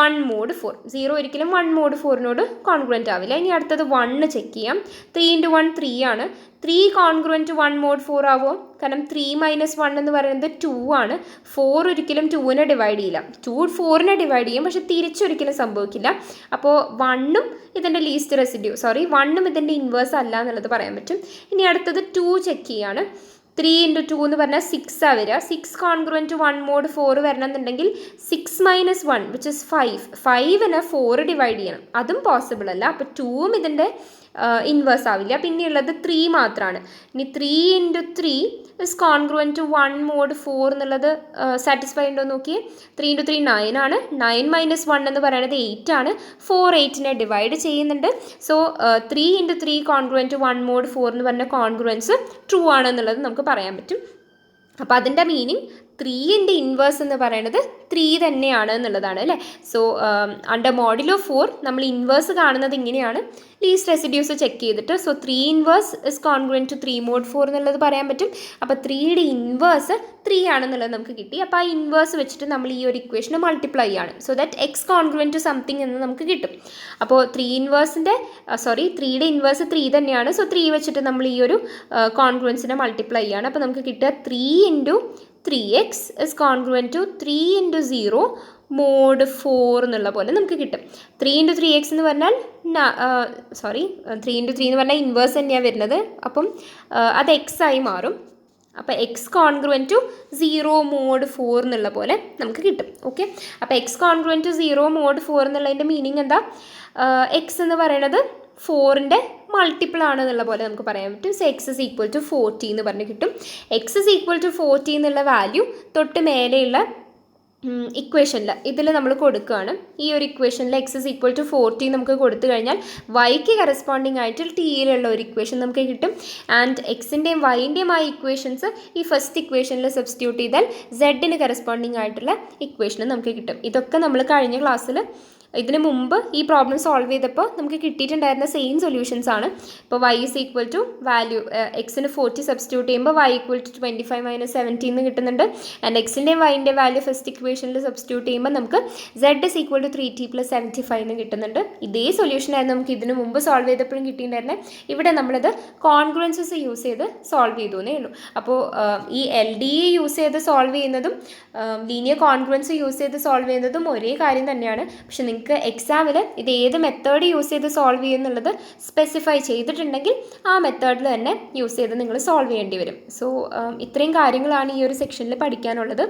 S1: 1 mod 4. 0 ഒരിക്കലും 1 mod 4നോട് കോൺഗ്രുവൻ്റ് ആവില്ല. ഇനി അടുത്തത് 1 ചെക്ക് ചെയ്യാം. 3 × 1 3 ആണ്. 3 കോൺഗ്രുവൻറ്റ് 1 mod 4 ആവുമോ, കാരണം 3 - 1 എന്ന് പറയുന്നത് 2 ആണ്. 4 ഒരിക്കലും 2നെ ഡിവൈഡ് ചെയ്യില്ല, 2 4നെ ഡിവൈഡ് ചെയ്യും, പക്ഷെ തിരിച്ചൊരിക്കലും സംഭവിക്കില്ല. അപ്പോൾ 1ഉം ഇതിൻ്റെ ലീസ്റ്റ് റെസിഡ്യൂ 1ഉം ഇതിൻ്റെ ഇൻവേഴ്സ് അല്ല എന്നുള്ളത് പറയാൻ പറ്റും. ഇനി അടുത്തത് 2 ചെക്ക് ചെയ്യാണ്. 3 × 2 എന്ന് പറഞ്ഞാൽ 6 വരിക. 6 congruent 1 mod 4 വരണമെന്നുണ്ടെങ്കിൽ 6 - 1 which is 5. 5നെ 4 divide ചെയ്യണം, അതും പോസിബിൾ അല്ല. അപ്പോൾ 2ഉം ഇതിൻ്റെ ഇൻവേഴ്സ് ആവില്ല. പിന്നെയുള്ളത് 3 മാത്രമാണ്. ഇനി 3 × 3 ഇസ് കോൺഗ്രുവൻറ്റ് ടു 1 mod 4 എന്നുള്ളത് സാറ്റിസ്ഫൈ ഉണ്ടോ നോക്കിയേ. 3 × 3 9 ആണ്. 9 - 1 എന്ന് പറയുന്നത് 8 ആണ്. 4 8നെ ഡിവൈഡ് ചെയ്യുന്നുണ്ട്. സോ 3 × 3 കോൺഗ്രുവൻറ്റ് 1 mod 4 എന്ന് പറഞ്ഞ കോൺഗ്രുവൻസ് ട്രൂ ആണെന്നുള്ളത് നമുക്ക് പറയാൻ പറ്റും. അപ്പോൾ അതിൻ്റെ മീനിങ് 3ൻ്റെ ഇൻവേഴ്സ് എന്ന് പറയുന്നത് 3 തന്നെയാണ് എന്നുള്ളതാണ് അല്ലേ. സോ അണ്ടർ മോഡിലോ 4 നമ്മൾ ഇൻവേഴ്സ് കാണുന്നത് ഇങ്ങനെയാണ്, ലീസ്റ്റ് റെസിഡ്യൂസ് ചെക്ക് ചെയ്തിട്ട്. So 3 inverse is congruent to 3 mod 4 എന്നുള്ളത് പറയാൻ പറ്റും. അപ്പോൾ 3യുടെ ഇൻവേഴ്സ് 3 ആണെന്നുള്ളത് നമുക്ക് കിട്ടി. അപ്പോൾ ആ ഇൻവേഴ്സ് വെച്ചിട്ട് നമ്മൾ ഈ ഒരു ഇക്വേഷനെ മൾട്ടിപ്ലൈ ആണ്, so that x congruent to something എന്ന് നമുക്ക് കിട്ടും. അപ്പോൾ 3യുടെ ഇൻവേഴ്സ് 3 തന്നെയാണ്. സോ 3 വെച്ചിട്ട് നമ്മൾ ഈ ഒരു കോൺഗ്രുവൻസിനെ മൾട്ടിപ്ലൈ ആണ്. അപ്പോൾ നമുക്ക് കിട്ടുക 3 × 3x is congruent to 3 × 0 mod 4 എന്നുള്ള പോലെ നമുക്ക് കിട്ടും. 3 × 3x എന്ന് പറഞ്ഞാൽ 3 × 3 എന്ന് പറഞ്ഞാൽ ഇൻവേഴ്സ് തന്നെയാണ് വരുന്നത്. അപ്പം അത് x ആയി മാറും. അപ്പോൾ എക്സ് കോൺഗ്രുവൻറ്റ് ടു 0 mod 4 എന്നുള്ള പോലെ നമുക്ക് കിട്ടും. ഓക്കെ, അപ്പോൾ എക്സ് കോൺഗ്രുവൻറ്റ് ടു 0 mod 4 എന്നുള്ളതിൻ്റെ മീനിങ് എന്താ, എക്സ് എന്ന് പറയുന്നത് 4ൻ്റെ മൾട്ടിപ്പിൾ ആണ് എന്നുള്ള പോലെ നമുക്ക് പറയാൻ പറ്റും. So x is equal to 40 എന്ന് പറഞ്ഞ് കിട്ടും. എക്സ് ഇസ് ഈക്വൽ ടു 40 എന്നുള്ള വാല്യൂ തൊട്ട് മേലെയുള്ള ഇക്വേഷനിൽ ഇതിൽ നമ്മൾ കൊടുക്കുകയാണ്. ഈ ഒരു ഇക്വേഷനിൽ എക്സ് ഇസ് ഈക്വൽ ടു 40 നമുക്ക് കൊടുത്തു കഴിഞ്ഞാൽ വൈക്ക് കറസ്പോണ്ടിങ് ആയിട്ട് ടിയിലുള്ള ഒരു ഇക്വേഷൻ നമുക്ക് കിട്ടും. ആൻഡ് എക്സിൻ്റെയും വൈൻ്റെയും ആ ഇക്വേഷൻസ് ഈ ഫസ്റ്റ് ഇക്വേഷനിൽ സബ്സ്റ്റിറ്റ്യൂട്ട് ചെയ്താൽ സെഡിന് കറസ്പോണ്ടിങ് ആയിട്ടുള്ള ഇക്വേഷൻ നമുക്ക് കിട്ടും. ഇതൊക്കെ നമ്മൾ കഴിഞ്ഞ ക്ലാസ്സിൽ ഇതിന് മുമ്പ് ഈ പ്രോബ്ലം സോൾവ് ചെയ്തപ്പോൾ നമുക്ക് കിട്ടിയിട്ടുണ്ടായിരുന്ന സെയിം സൊല്യൂഷൻസ് ആണ്. ഇപ്പോൾ y is equal to value എക്സിന് 40 സബ്സ്റ്റിറ്റ്യൂട്ട് ചെയ്യുമ്പോൾ y ഈക്വൽ ടു 25 - 17 എന്ന് കിട്ടുന്നുണ്ട്. ആൻഡ് എക്സിൻ്റെയും വൈൻ്റെ വാല്യൂ ഫസ്റ്റ് ഇക്വേഷനിൽ സബ്സ്റ്റിറ്റ്യൂട്ട് ചെയ്യുമ്പോൾ നമുക്ക് z is equal to 3t + 75 എന്ന് കിട്ടുന്നുണ്ട്. ഇതേ സൊല്യൂഷൻ ആയിരുന്നു നമുക്ക് ഇതിന് മുമ്പ് സോൾവ് ചെയ്തപ്പോഴും കിട്ടിയിട്ടുണ്ടായിരുന്നത്. ഇവിടെ നമ്മളിത് കോൺഗ്രുവൻസസ് യൂസ് ചെയ്ത് സോൾവ് ചെയ്തു എന്നേ ഉള്ളൂ. അപ്പോൾ ഈ LDE യൂസ് ചെയ്ത് സോൾവ് ചെയ്യുന്നതും ലീനിയർ കോൺഗ്രുവൻസ് യൂസ് ചെയ്ത് സോൾവ് ചെയ്യുന്നതും ഒരേ കാര്യം തന്നെയാണ്. പക്ഷെ നിങ്ങൾക്ക് എക്സാമിൽ ഇത് ഏത് മെത്തേഡ് യൂസ് ചെയ്ത് സോൾവ് ചെയ്യുന്നുള്ളത് സ്പെസിഫൈ ചെയ്തിട്ടുണ്ടെങ്കിൽ ആ മെത്തേഡിൽ തന്നെ യൂസ് ചെയ്ത് നിങ്ങൾ സോൾവ് ചെയ്യേണ്ടി വരും. സോ ഇത്രയും കാര്യങ്ങളാണ് ഈ ഒരു സെക്ഷനിൽ പഠിക്കാനുള്ളത്.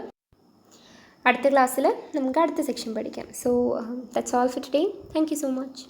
S1: അടുത്ത ക്ലാസ്സിൽ നമുക്ക് അടുത്ത സെക്ഷൻ പഠിക്കാം. So that's all for today. Thank you so much.